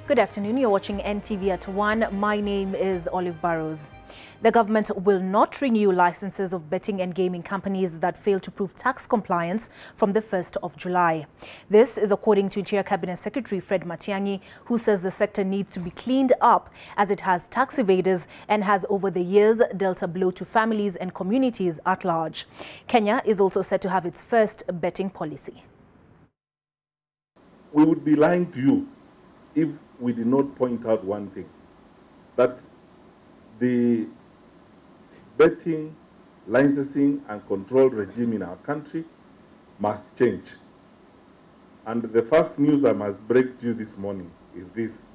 Good afternoon. You're watching NTV at 1. My name is Olive Burrows. The government will not renew licenses of betting and gaming companies that fail to prove tax compliance from the 1st of July. This is according to Interior Cabinet Secretary Fred Matiang'i, who says the sector needs to be cleaned up as it has tax evaders and has over the years dealt a blow to families and communities at large. Kenya is also set to have its first betting policy. We would be lying to you if we did not point out one thing, that the betting, licensing and control regime in our country must change. And the first news I must break to you this morning is this: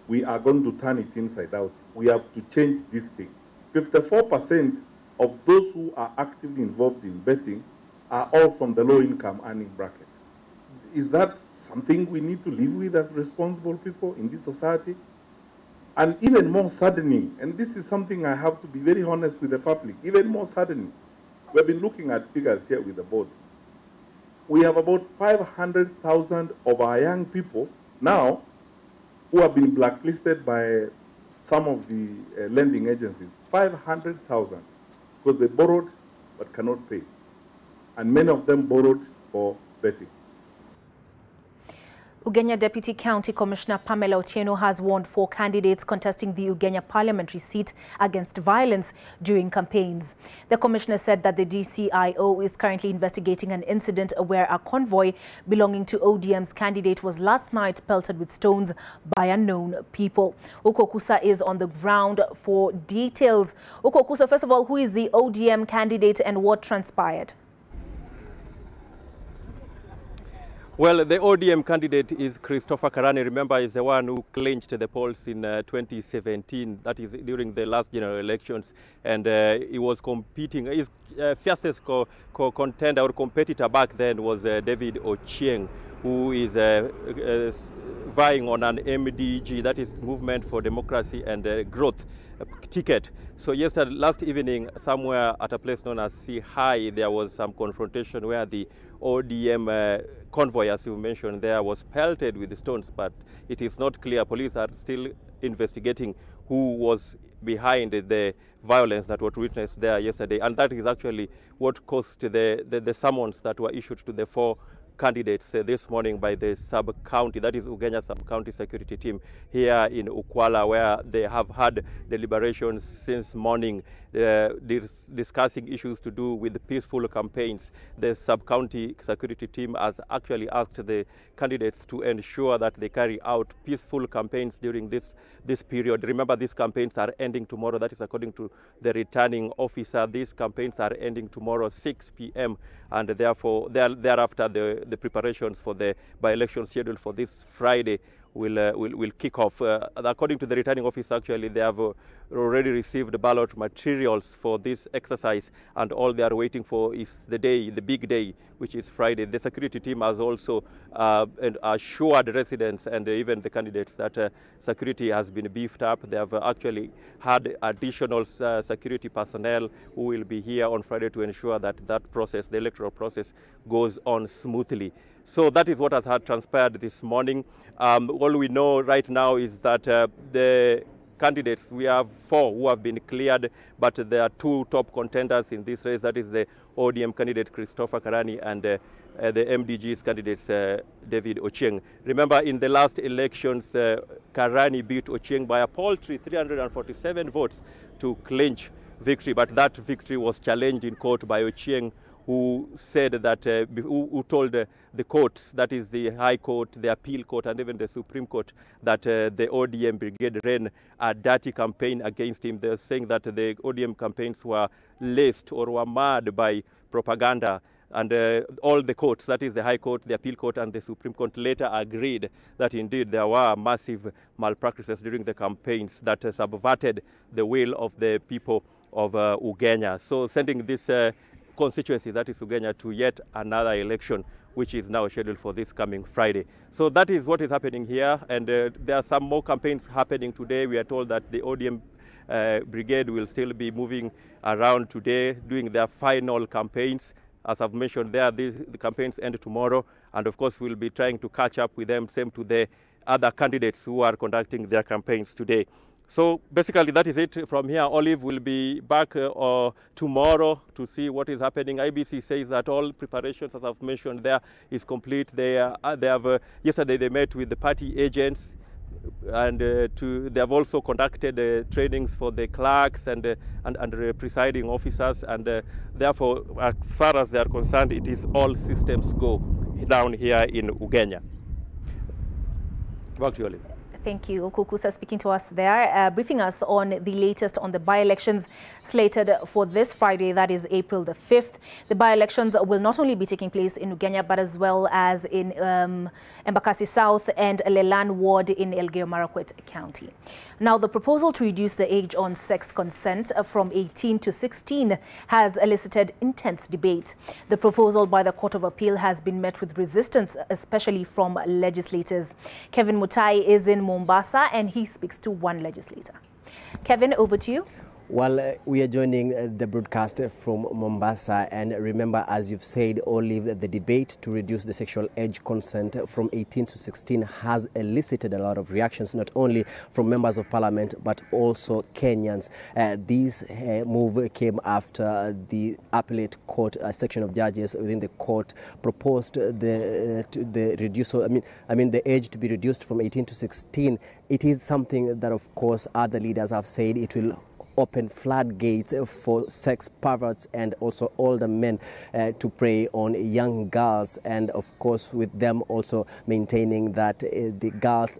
we are going to turn it inside out. We have to change this thing. 54% of those who are actively involved in betting are all from the low-income earning bracket. Is that something we need to live with as responsible people in this society? And even more saddening, and this is something I have to be very honest with the public, even more saddening, we've been looking at figures here with the board. We have about 500,000 of our young people now who have been blacklisted by some of the lending agencies. 500,000, because they borrowed but cannot pay. And many of them borrowed for betting. Ugenya Deputy County Commissioner Pamela Otieno has warned 4 candidates contesting the Ugenya parliamentary seat against violence during campaigns. The commissioner said that the DCIO is currently investigating an incident where a convoy belonging to ODM's candidate was last night pelted with stones by unknown people. Okusa is on the ground for details. Okusa, first of all, who is the ODM candidate and what transpired? Well, the ODM candidate is Christopher Karani. Remember, he's the one who clinched the polls in 2017, that is during the last general elections. And he was competing. His fiercest contender or competitor back then was David Ochieng, who is vying on an MDG, that is Movement for Democracy and Growth ticket. So last evening, somewhere at a place known as Sea High, there was some confrontation where the ODM convoy, as you mentioned, there was pelted with stones, but it is not clear. Police are still investigating who was behind the violence that was witnessed there yesterday, and that is actually what caused the summons that were issued to the 4 candidates this morning by the sub-county, that is Ugenya sub-county security team here in Ukwala, where they have had deliberations since morning discussing issues to do with peaceful campaigns. The sub-county security team has actually asked the candidates to ensure that they carry out peaceful campaigns during this period. Remember, these campaigns are ending tomorrow. That is according to the returning officer. These campaigns are ending tomorrow 6 p.m. and therefore thereafter the preparations for the by-election schedule for this Friday will kick off. According to the returning officer, actually, they have already received ballot materials for this exercise, and all they are waiting for is the big day, which is Friday. The security team has also assured residents and even the candidates that security has been beefed up. They have actually had additional security personnel who will be here on Friday to ensure that process, the electoral process, goes on smoothly. So that is what has transpired this morning. All we know right now is that the candidates, we have 4 who have been cleared, but there are 2 top contenders in this race. That is the ODM candidate Christopher Karani and the MDG's candidates David Ochieng. Remember, in the last elections, Karani beat Ochieng by a paltry 347 votes to clinch victory, but that victory was challenged in court by Ochieng, who said that, who told the courts, that is the High Court, the Appeal Court, and even the Supreme Court, that the ODM brigade ran a dirty campaign against him. They're saying that the ODM campaigns were laced or were marred by propaganda. And all the courts, that is the High Court, the Appeal Court, and the Supreme Court, later agreed that indeed there were massive malpractices during the campaigns that subverted the will of the people of Ugenya. So sending this constituency, that is Ugenya, to yet another election, which is now scheduled for this coming Friday. So that is what is happening here, and there are some more campaigns happening today. We are told that the ODM brigade will still be moving around today, doing their final campaigns. As I've mentioned there, the campaigns end tomorrow, and of course we'll be trying to catch up with them. Same to the other candidates who are conducting their campaigns today. So basically that is it from here. Olive will be back tomorrow to see what is happening. IBC says that all preparations, as I've mentioned there, is complete. They have yesterday they met with the party agents, and they have also conducted trainings for the clerks and presiding officers, and therefore, as far as they are concerned, it is all systems go down here in Ugenya. Back to you, Olive. Thank you, Kukusa, speaking to us there, briefing us on the latest on the by-elections slated for this Friday, that is April the 5th. The by-elections will not only be taking place in Ugenya, but as well as in Embakasi South and Lelan Ward in Elgeyo Marakwet County. Now, the proposal to reduce the age on sex consent from 18 to 16 has elicited intense debate. The proposal by the Court of Appeal has been met with resistance, especially from legislators. Kevin Mutai is in Mombasa, and he speaks to one legislator. Kevin, over to you. Well, we are joining the broadcast from Mombasa, and remember, as you've said, Olive, the debate to reduce the sexual age consent from 18 to 16 has elicited a lot of reactions, not only from members of parliament, but also Kenyans. This move came after the appellate court, a section of judges within the court proposed the age to be reduced from 18 to 16. It is something that, of course, other leaders have said it will open floodgates for sex perverts and also older men to prey on young girls, and of course with them also maintaining that the girls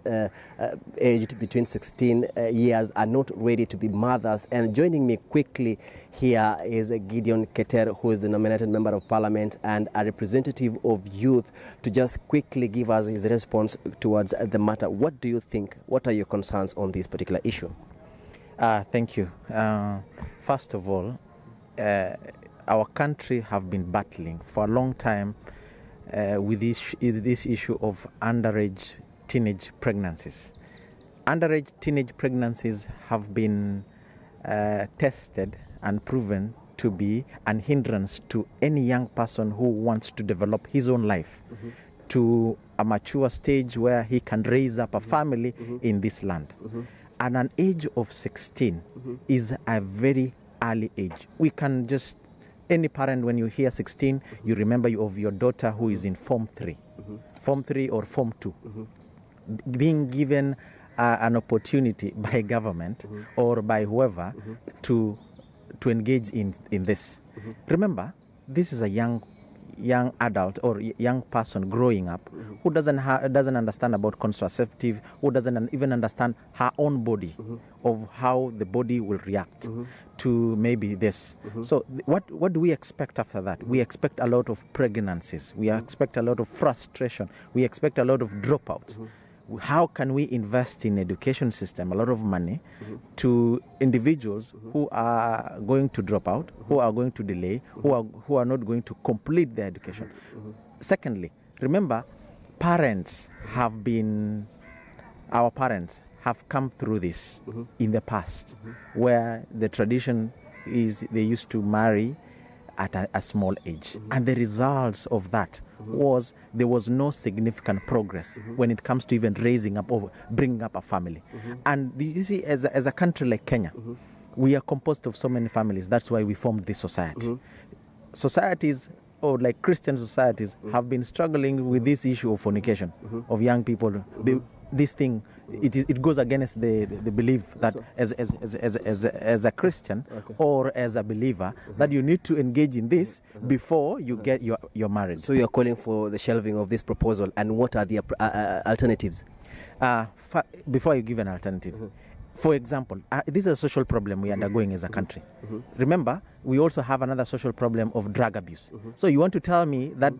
aged between 16 years are not ready to be mothers. And joining me quickly here is Gideon Keter, who is the nominated member of parliament and a representative of youth, to just quickly give us his response towards the matter. What do you think? What are your concerns on this particular issue? Thank you. First of all, our country have been battling for a long time with this issue of underage teenage pregnancies. Underage teenage pregnancies have been tested and proven to be an hindrance to any young person who wants to develop his own life to a mature stage where he can raise up a family in this land. And an age of 16 is a very early age. We can just, any parent, when you hear 16, you remember of your daughter who is in Form 3, Form 3 or Form 2, being given an opportunity by government or by whoever to engage in this. Remember, this is a young adult or young person growing up who doesn't understand about contraceptive, who doesn't even understand her own body, of how the body will react to maybe this. So what do we expect after that? We expect a lot of pregnancies. We expect a lot of frustration. We expect a lot of dropouts. How can we invest in education system a lot of money to individuals who are going to drop out, who are going to delay, who are not going to complete their education? Secondly, remember, our parents have come through this in the past, where the tradition is they used to marry at a small age. And the results of that was there was no significant progress when it comes to even raising up or bringing up a family. And you see, as a country like Kenya, we are composed of so many families. That's why we formed this society. Societies, or like Christian societies, have been struggling with this issue of fornication, of young people. This thing, it goes against the belief that as a Christian or as a believer that you need to engage in this before you get your marriage. So you're calling for the shelving of this proposal, and what are the alternatives? Before you give an alternative, for example, this is a social problem we are undergoing as a country. Remember, we also have another social problem of drug abuse. So you want to tell me that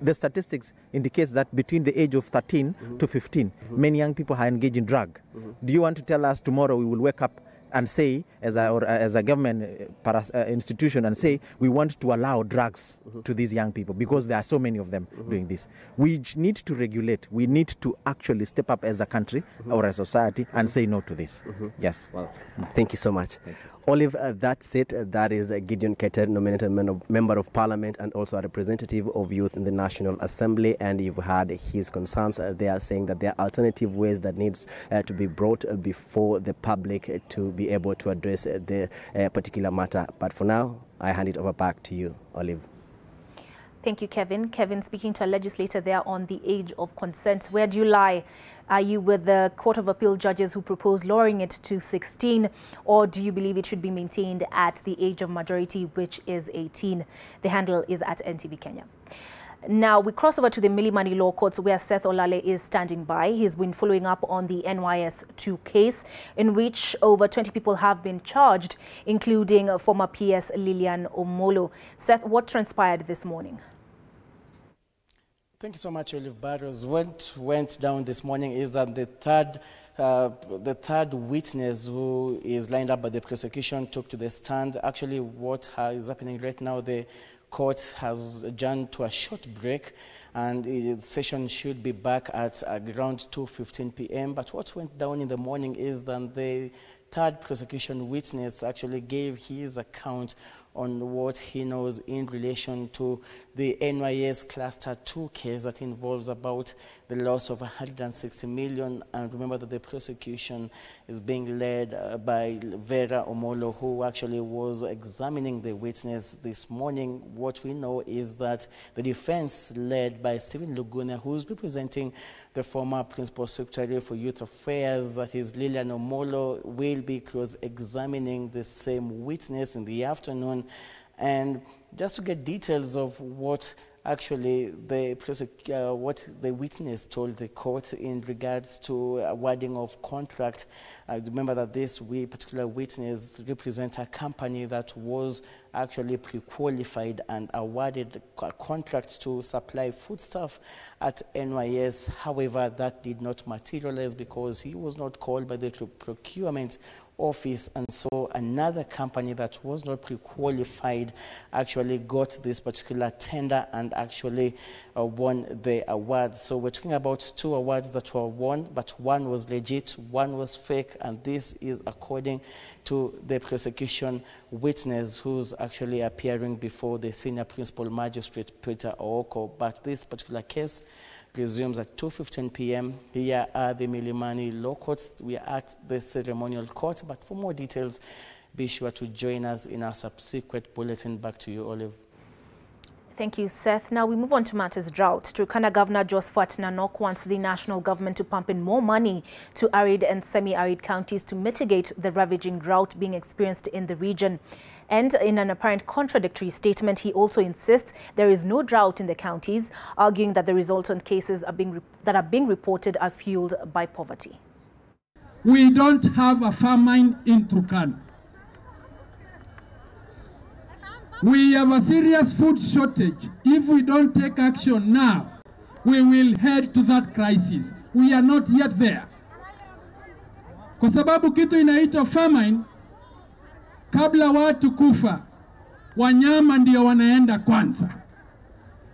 the statistics indicates that between the age of 13 to 15, many young people are engaged in drug. Do you want to tell us tomorrow we will wake up and say, as a government institution, and say we want to allow drugs to these young people because there are so many of them doing this? We need to regulate. We need to actually step up as a country or a society and say no to this. Yes. Well, thank you so much. Olive, that's it. That is Gideon Keter, nominated member of Parliament and also a representative of youth in the National Assembly. And you've heard his concerns. They are saying that there are alternative ways that needs to be brought before the public to be able to address the particular matter. But for now, I hand it over back to you, Olive. Thank you, Kevin. Kevin, speaking to a legislator there on the age of consent. Where do you lie? Are you with the Court of Appeal judges who propose lowering it to 16, or do you believe it should be maintained at the age of majority, which is 18? The handle is at NTV Kenya. Now, we cross over to the Milimani Law Courts, where Seth Olale is standing by. He's been following up on the NYS2 case, in which over 20 people have been charged, including former PS Lilian Omolo. Seth, what transpired this morning? Thank you so much, Olive Burrows. What went down this morning is that the third witness who is lined up by the prosecution took to the stand. Actually, what is happening right now, the court has adjourned to a short break, and the session should be back at around 2:15 p.m. But what went down in the morning is that the third prosecution witness actually gave his account on what he knows in relation to the NYS Cluster 2 case that involves about the loss of 160 million. And remember that the prosecution is being led by Vera Omolo, who actually was examining the witness this morning. What we know is that the defense, led by Stephen Luguna, who is representing the former Principal Secretary for Youth Affairs, that is Lilian Omolo, will be cross-examining the same witness in the afternoon. And just to get details of what actually what the witness told the court in regards to awarding of contract. Remember that this particular witness represents a company that was actually pre-qualified and awarded a contract to supply foodstuff at NYS. However, that did not materialize because he was not called by the procurement office, and so another company that was not pre-qualified actually got this particular tender and actually won the award. So we're talking about two awards that were won, but one was legit, one was fake, and this is according to the prosecution witness who's actually appearing before the senior principal magistrate, Peter Ooko. But this particular case resumes at 2:15 p.m. Here are the Milimani Law Courts. We are at the ceremonial court, but for more details, be sure to join us in our subsequent bulletin. Back to you, Olive. Thank you, Seth. Now we move on to matters drought. Turkana Governor Josephat Nanok wants the national government to pump in more money to arid and semi-arid counties to mitigate the ravaging drought being experienced in the region. And in an apparent contradictory statement, he also insists there is no drought in the counties, arguing that the resultant cases that are being reported are fueled by poverty. We don't have a famine in Turkana. We have a serious food shortage. If we don't take action now, we will head to that crisis. We are not yet there. Kwa sababu kitu inaitwa famine, kabla watu kufa, wanyama ndio wanaenda kwanza.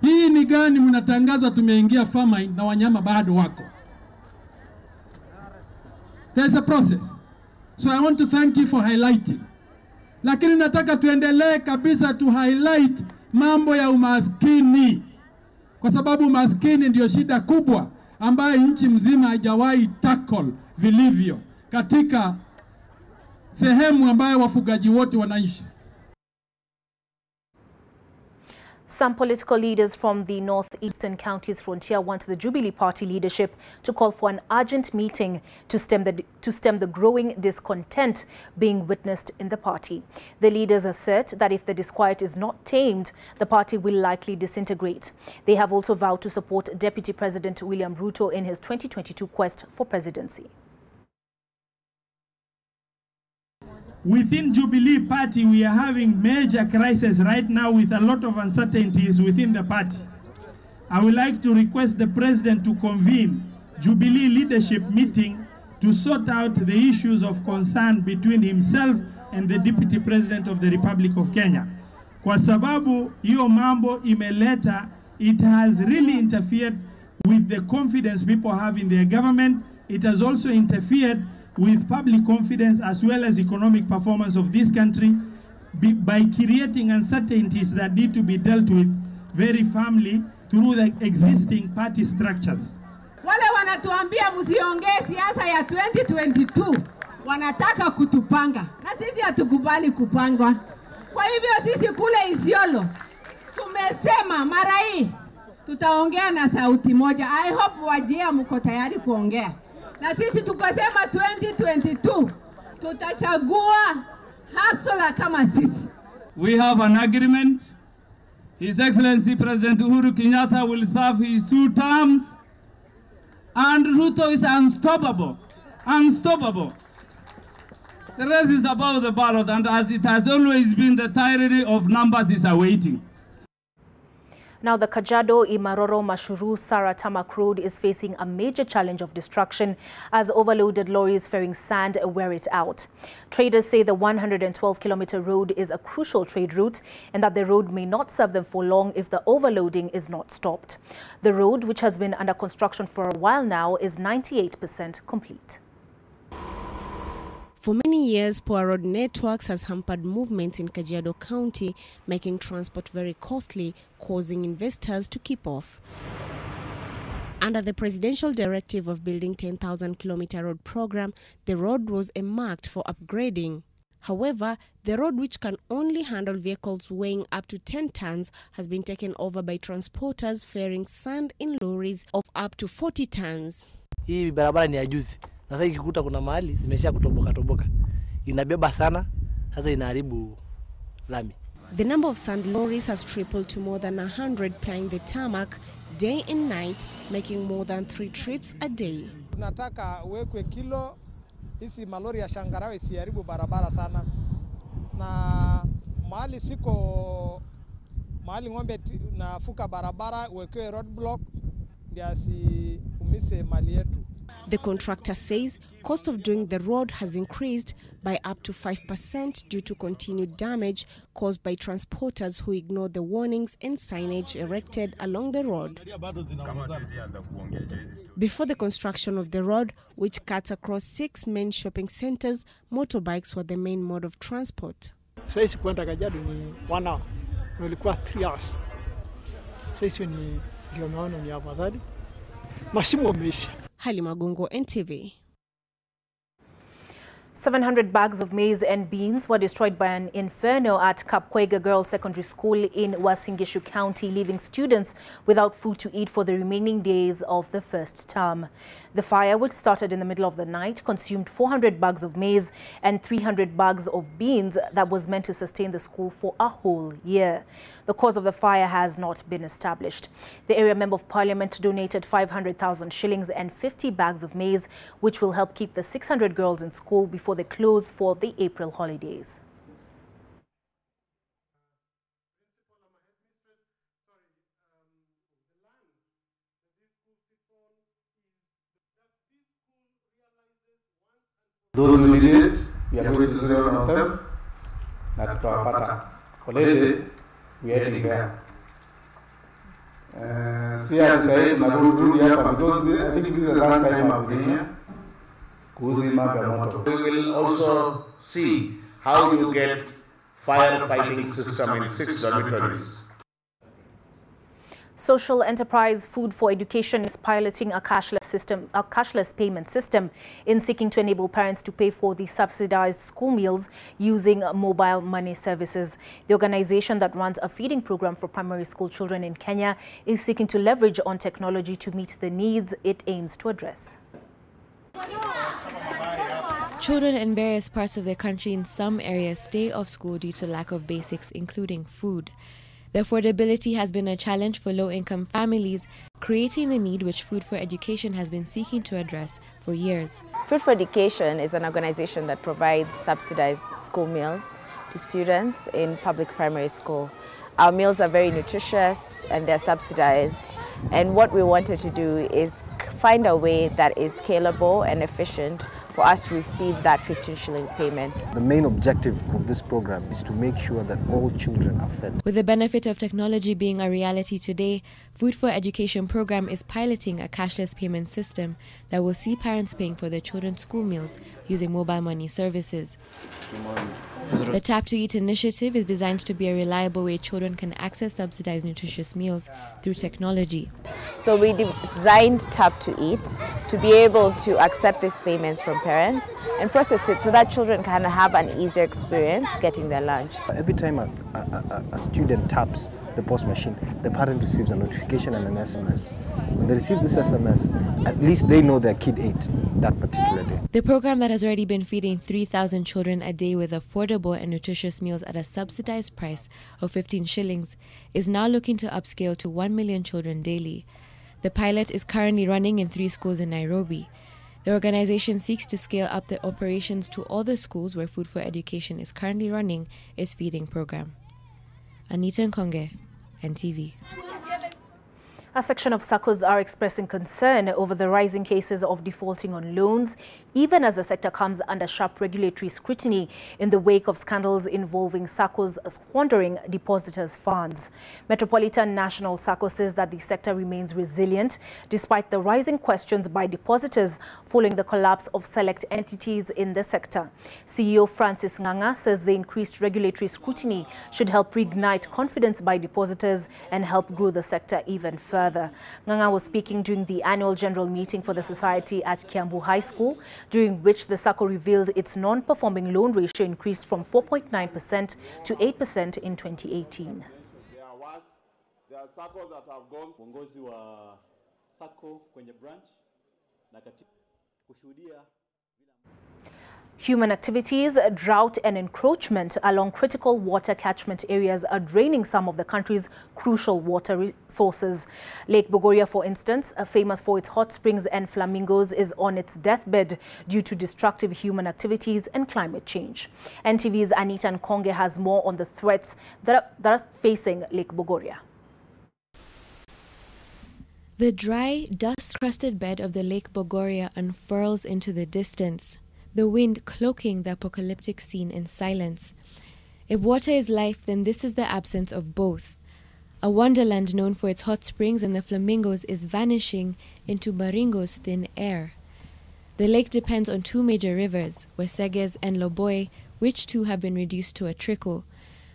Hii ni gani mnatangaza tumeingia famine na wanyama bado wako? There's a process. So I want to thank you for highlighting. Lakini nataka tuendelee kabisa to highlight mambo ya umaskini. Kwa sababu umaskini ndio shida kubwa ambayo nchi mzima haijawahi tackle vilivyo katika sehemu ambayo wafugaji wote wanaishi. Some political leaders from the northeastern counties frontier want the Jubilee Party leadership to call for an urgent meeting to stem the growing discontent being witnessed in the party. The leaders assert that if the disquiet is not tamed, the party will likely disintegrate. They have also vowed to support Deputy President William Ruto in his 2022 quest for presidency. Within Jubilee Party, we are having major crisis right now with a lot of uncertainties within the party. I would like to request the President to convene Jubilee leadership meeting to sort out the issues of concern between himself and the Deputy President of the Republic of Kenya. Kwa sababu hiyo mambo imeleta, it has really interfered with the confidence people have in their government. It has also interfered with public confidence as well as economic performance of this country by creating uncertainties that need to be dealt with very firmly through the existing party structures. Wale wanatuambia msiongee siasa ya 2022 wanataka kutupanga na sisi hatukubali kupangwa. Kwa hivyo sisi kule Isiolo tumesema mara hii tutaongea na sauti moja. I hope wajia mko tayari kuongea. Na sisi tukasema 2022 tutachagua hasla kama sisi. We have an agreement. His Excellency President Uhuru Kenyatta will serve his 2 terms. And Ruto is unstoppable. Unstoppable. The rest is about the ballot, and as it has always been, the tyranny of numbers is awaiting. Now, the Kajiado, Imaroro, Mashuru, Sara Tamak Road is facing a major challenge of destruction as overloaded lorries ferrying sand wear it out. Traders say the 112-kilometer road is a crucial trade route and that the road may not serve them for long if the overloading is not stopped. The road, which has been under construction for a while now, is 98% complete. For many years, poor road networks has hampered movements in Kajiado County, making transport very costly, causing investors to keep off. Under the presidential directive of building 10,000-kilometer road program, the road was earmarked for upgrading. However, the road, which can only handle vehicles weighing up to 10 tons, has been taken over by transporters ferrying sand in lorries of up to 40 tons. Hii barabara ni ya juzi. Sasa ikikuta kuna mahali zimesha kutoboka. Inabeba sana, sasa inaharibu lami. The number of sand lorries has tripled to more than 100 plying the tarmac day and night, making more than 3 trips a day. Tunataka wekwe kilo hizi malori ya shangarawe isiharibu barabara sana. Na mahali ng'ombe nafuka barabara wekwe roadblock ndio asiumise mali yetu. The contractor says cost of doing the road has increased by up to 5% due to continued damage caused by transporters who ignore the warnings and signage erected along the road. Before the construction of the road, which cuts across 6 main shopping centers, motorbikes were the main mode of transport. Sasa kwenda Kajiado ni 1 hour. Ilikuwa 3 hours. Sasa ndio naona ni afadhali. Mashimo yameisha. Halima Gongo, NTV. 700 bags of maize and beans were destroyed by an inferno at Kapkwega Girls Secondary School in Uasin Gishu County, leaving students without food to eat for the remaining days of the first term. The fire, which started in the middle of the night, consumed 400 bags of maize and 300 bags of beans that was meant to sustain the school for a whole year. The cause of the fire has not been established. The area member of parliament donated 500,000 shillings and 50 bags of maize, which will help keep the 600 girls in school before they close for the April holidays. Those who need it, we are going to say one of them. Not to our pata. Holiday, we are heading there. See, I say, na go here because I think this is the last time I've been here. We will also see how you get firefighting system in 6 dormitories. Social Enterprise Food for Education is piloting a cashless payment system in seeking to enable parents to pay for the subsidized school meals using mobile money services. The organization that runs a feeding program for primary school children in Kenya is seeking to leverage on technology to meet the needs it aims to address. Children in various parts of the country in some areas stay off school due to lack of basics, including food. The affordability has been a challenge for low-income families, creating the need which Food for Education has been seeking to address for years. Food for Education is an organization that provides subsidized school meals to students in public primary school. Our meals are very nutritious and they're subsidized, and what we wanted to do is find a way that is scalable and efficient for us to receive that 15 shilling payment. The main objective of this program is to make sure that all children are fed. With the benefit of technology being a reality today, Food for Education program is piloting a cashless payment system that will see parents paying for their children's school meals using mobile money services. The Tap to Eat initiative is designed to be a reliable way children can access subsidized nutritious meals through technology. So we designed Tap to Eat to be able to accept these payments from parents and process it so that children can have an easier experience getting their lunch. Every time a student taps the POS machine, the parent receives a notification and an SMS. When they receive this SMS, at least they know their kid ate that particular day. The program that has already been feeding 3,000 children a day with affordable and nutritious meals at a subsidized price of 15 shillings is now looking to upscale to 1 million children daily. The pilot is currently running in 3 schools in Nairobi. The organization seeks to scale up the operations to all the schools where Food for Education is currently running its feeding program. Anita Nkonge, NTV. A section of SACCOs are expressing concern over the rising cases of defaulting on loans, even as the sector comes under sharp regulatory scrutiny in the wake of scandals involving SACCOs squandering depositors' funds. Metropolitan National SACCO says that the sector remains resilient despite the rising questions by depositors following the collapse of select entities in the sector. CEO Francis Nganga says the increased regulatory scrutiny should help reignite confidence by depositors and help grow the sector even further. Nganga was speaking during the annual general meeting for the society at Kiambu High School, during which the SACCO revealed its non-performing loan ratio increased from 4.9% to 8% in 2018. There are SACCOs that have gone uongozi wa SACCO kwenye branch na katika kushuhudia. Human activities, drought and encroachment along critical water catchment areas are draining some of the country's crucial water resources. Lake Bogoria, for instance, famous for its hot springs and flamingos, is on its deathbed due to destructive human activities and climate change. NTV's Anita Nkonge has more on the threats that are facing Lake Bogoria. The dry, dust-crusted bed of the Lake Bogoria unfurls into the distance, the wind cloaking the apocalyptic scene in silence. If water is life, then this is the absence of both. A wonderland known for its hot springs and the flamingos is vanishing into Baringo's thin air. The lake depends on 2 major rivers, Weseges and Loboe, which too have been reduced to a trickle.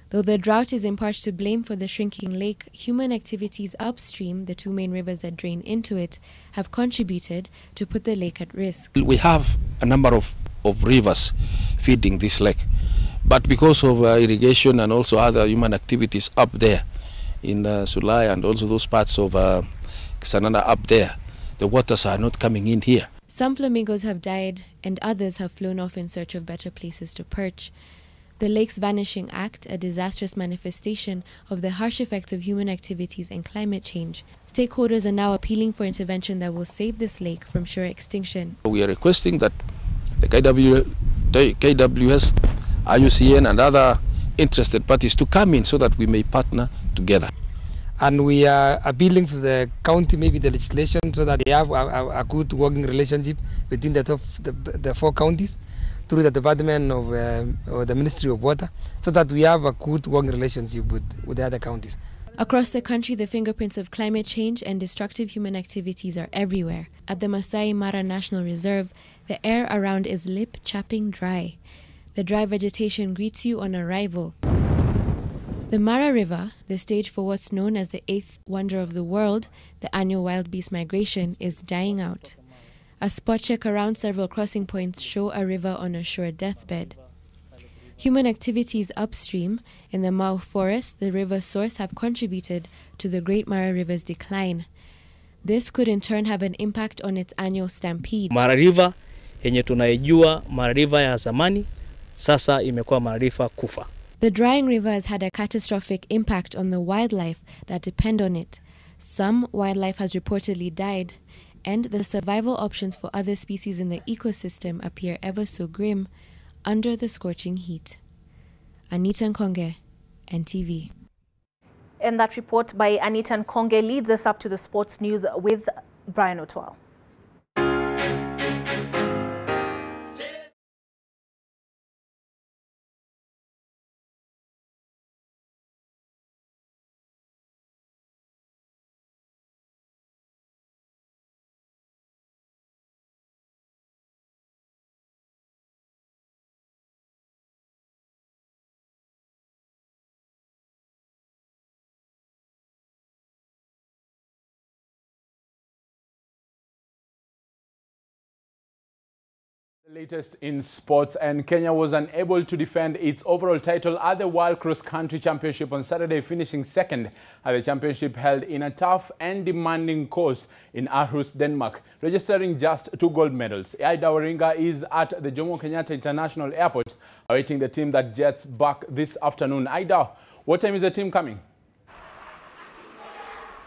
Though the drought is in part to blame for the shrinking lake, human activities upstream, the 2 main rivers that drain into it, have contributed to put the lake at risk. We have a number of rivers feeding this lake, but because of irrigation and also other human activities up there in Sulai and also those parts of Kisanana up there, the waters are not coming in here. Some flamingos have died and others have flown off in search of better places to perch. The lake's vanishing act, a disastrous manifestation of the harsh effects of human activities and climate change. Stakeholders are now appealing for intervention that will save this lake from sure extinction. We are requesting that the KWS, IUCN and other interested parties to come in so that we may partner together. And we are appealing to the county, maybe the legislation, so that they have a good working relationship between the 4 counties through the Department of or the Ministry of Water, so that we have a good working relationship with the other counties. Across the country, the fingerprints of climate change and destructive human activities are everywhere. At the Masai Mara National Reserve, the air around is lip-chapping dry. The dry vegetation greets you on arrival. The Mara River, the stage for what's known as the 8th wonder of the world, the annual wild beast migration, is dying out. A spot check around several crossing points show a river on a sure deathbed. Human activities upstream, in the Mau forest, the river's source, have contributed to the Great Mara River's decline. This could in turn have an impact on its annual stampede. Mara River yenye tunaijua Mara River ya zamani sasa imekuwa Mara River kufa. The drying river has had a catastrophic impact on the wildlife that depend on it. Some wildlife has reportedly died, and the survival options for other species in the ecosystem appear ever so grim under the scorching heat. Anita Nkonge, NTV. And that report by Anita Nkonge leads us up to the sports news with Brian Otwal. Latest in sports, and Kenya was unable to defend its overall title at the World Cross Country Championship on Saturday, finishing second at the championship held in a tough and demanding course in Aarhus, Denmark, registering just 2 gold medals. Ida Waringa is at the Jomo Kenyatta International Airport awaiting the team that jets back this afternoon. Ida, what time is the team coming?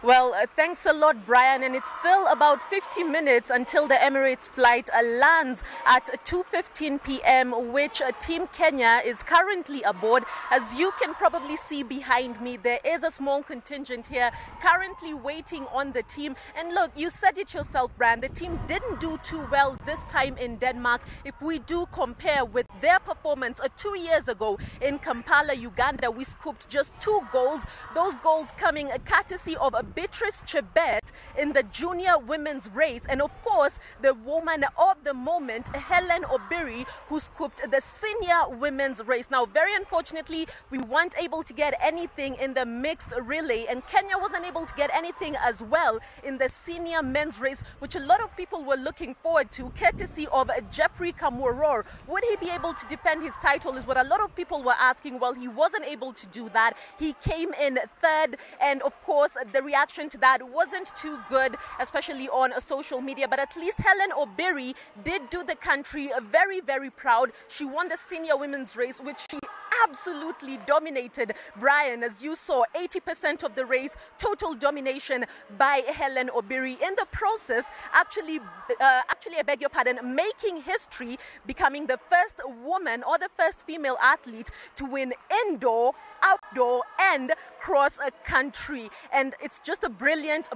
Well, thanks a lot, Brian. And it's still about 50 minutes until the Emirates flight lands at 2:15 p.m., which Team Kenya is currently aboard. As you can probably see behind me, there is a small contingent here currently waiting on the team. And look, you said it yourself, Brian, the team didn't do too well this time in Denmark. If we do compare with their performance 2 years ago in Kampala, Uganda, we scooped just 2 golds. Those golds coming courtesy of Beatrice Chebet in the junior women's race, and of course the woman of the moment, Helen Obiri, who scooped the senior women's race. Now, very unfortunately, we weren't able to get anything in the mixed relay, and Kenya wasn't able to get anything as well in the senior men's race, which a lot of people were looking forward to, courtesy of Jeffrey Kamworor. Would he be able to defend his title is what a lot of people were asking. Well, he wasn't able to do that. He came in third, and of course the reaction to that wasn't too good, especially on social media. But at least Helen Obiri did do the country very, very proud. She won the senior women's race, which she absolutely dominated. Brian, as you saw, 80% of the race, total domination by Helen Obiri. In the process, actually, I beg your pardon, making history, becoming the first woman or the first female athlete to win indoor, outdoor and cross country. And it's just a brilliant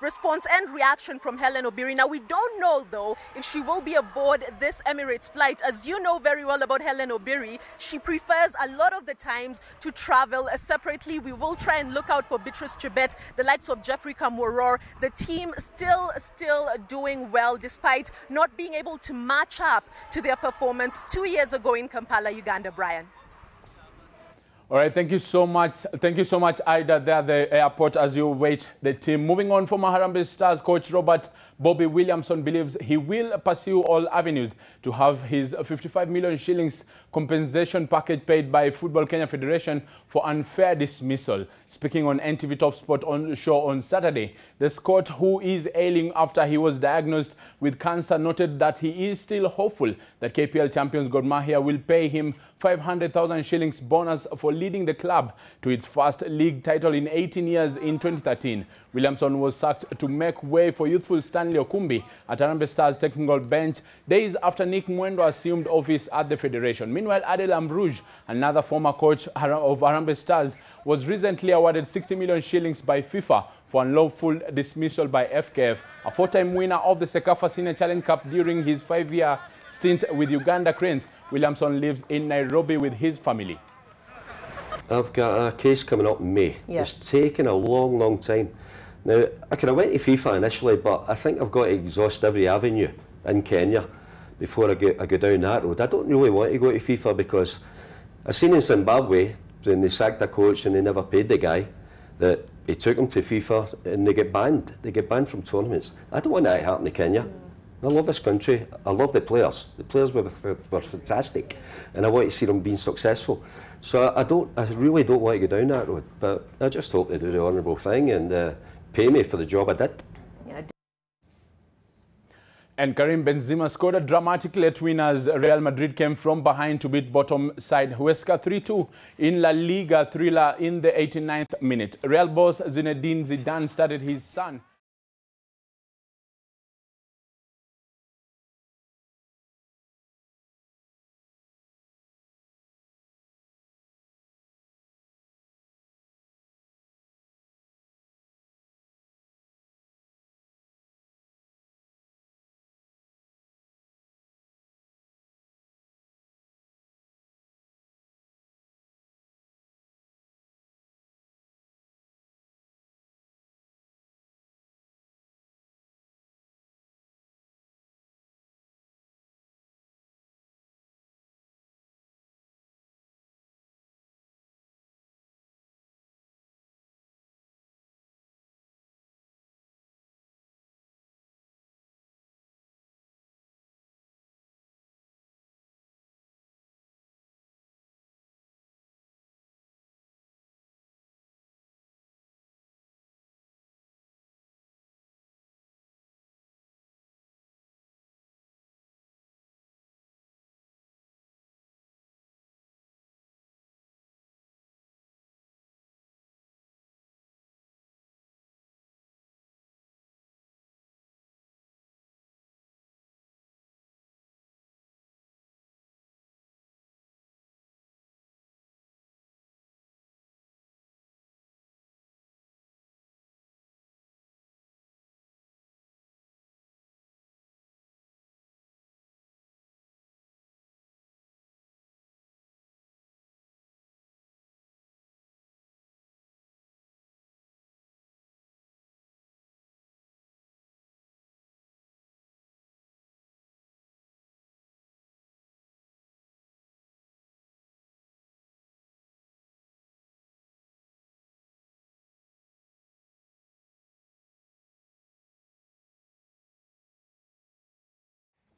response and reaction from Helen Obiri. Now, we don't know though if she will be aboard this Emirates flight. As you know very well about Helen Obiri, she prefers a lot of the times to travel separately. We will try and look out for Beatrice Chebet, the likes of Jeffrey Kamworor. The team still doing well despite not being able to match up to their performance 2 years ago in Kampala, Uganda, Brian. All right, thank you so much. Thank you so much, Ida, there at the airport as you wait the team. Moving on from Harambee Stars, coach Robert Bobby Williamson believes he will pursue all avenues to have his 55 million shillings compensation package paid by Football Kenya Federation for unfair dismissal. Speaking on NTV Top Sport show on Saturday, the Scot, who is ailing after he was diagnosed with cancer, noted that he is still hopeful that KPL champions Gor Mahia will pay him 500,000 shillings bonus for leading the club to its first league title in 18 years in 2013. Williamson was sacked to make way for youthful Stanley Okumbi at Harambee Stars technical bench days after Nick Mwendo assumed office at the federation. Meanwhile, Adel Amrouge, another former coach of Harambee Stars, was recently awarded 60 million shillings by FIFA for unlawful dismissal by FKF, a 4-time winner of the Sekafa Senior Challenge Cup during his 5-year stint with Uganda Cranes. Williamson lives in Nairobi with his family. I've got a case coming up in May. Yeah. It's taken a long time. Now, I kind of went to FIFA initially, but I think I've got to exhaust every avenue in Kenya before I go down that road. I don't really want to go to FIFA because I've seen in Zimbabwe, when they sacked a coach and they never paid the guy, that he took him to FIFA and they get banned. They get banned from tournaments. I don't want that to happen to Kenya. I love this country. I love the players. The players were fantastic, and I want to see them being successful. So I really don't want to go down that road. But I just hope they do the honourable thing and pay me for the job I did. And Karim Benzema scored a dramatic late win as Real Madrid came from behind to beat bottom side Huesca 3-2 in La Liga thriller in the 89th minute. Real boss Zinedine Zidane started his son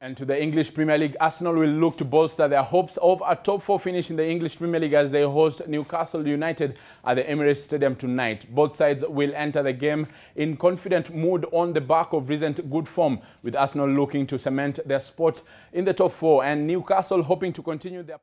And to the English Premier League, Arsenal will look to bolster their hopes of a top 4 finish in the English Premier League as they host Newcastle United at the Emirates Stadium tonight. Both sides will enter the game in confident mood on the back of recent good form, with Arsenal looking to cement their spot in the top 4 and Newcastle hoping to continue their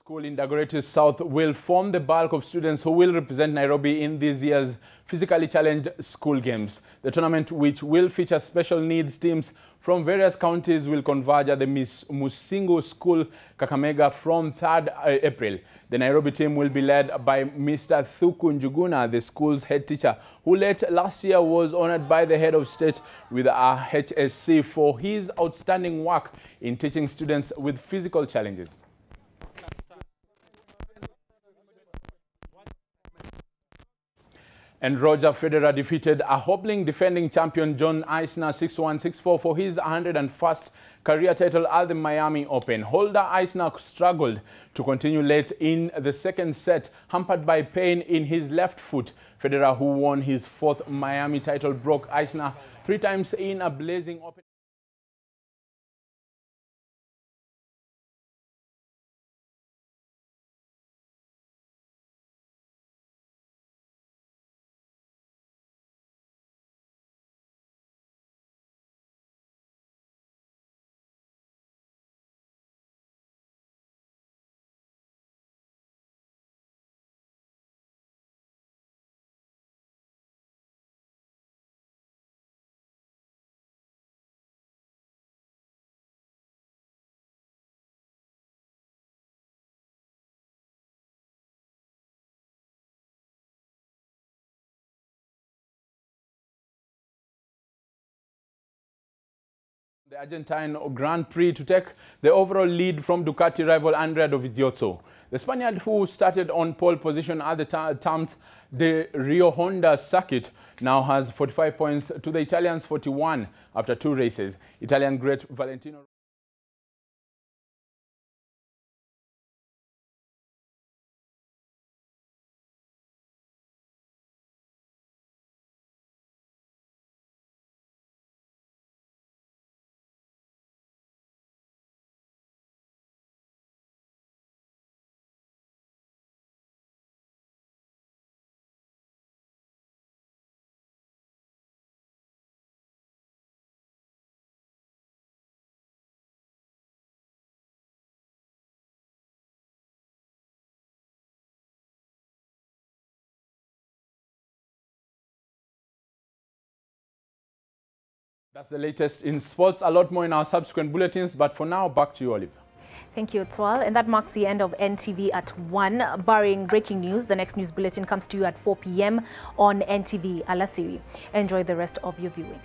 school in Dagoretti South will form the bulk of students who will represent Nairobi in this year's physically challenged school games. The tournament, which will feature special needs teams from various counties, will converge at the Miss Musingu School, Kakamega, from 3rd April. The Nairobi team will be led by Mr. Thuku Njuguna, the school's head teacher, who last year was honored by the head of state with a HSC for his outstanding work in teaching students with physical challenges. And Roger Federer defeated a hobbling defending champion John Isner 6-1, 6-4 for his 101st career title at the Miami Open. Holder Isner struggled to continue late in the second set, hampered by pain in his left foot. Federer, who won his 4th Miami title, broke Isner 3 times in a blazing Open. The Argentine Grand Prix to take the overall lead from Ducati rival Andrea Dovizioso. The Spaniard, who started on pole position at the Tams de Rio Honda circuit, now has 45 points to the Italians' 41 after 2 races. Italian great Valentino That's the latest in sports. A lot more in our subsequent bulletins, but for now, back to you, Olive. Thank you, Twal. And that marks the end of NTV at 1. Barring breaking news, the next news bulletin comes to you at 4 p.m. on NTV Alasiri. Enjoy the rest of your viewing.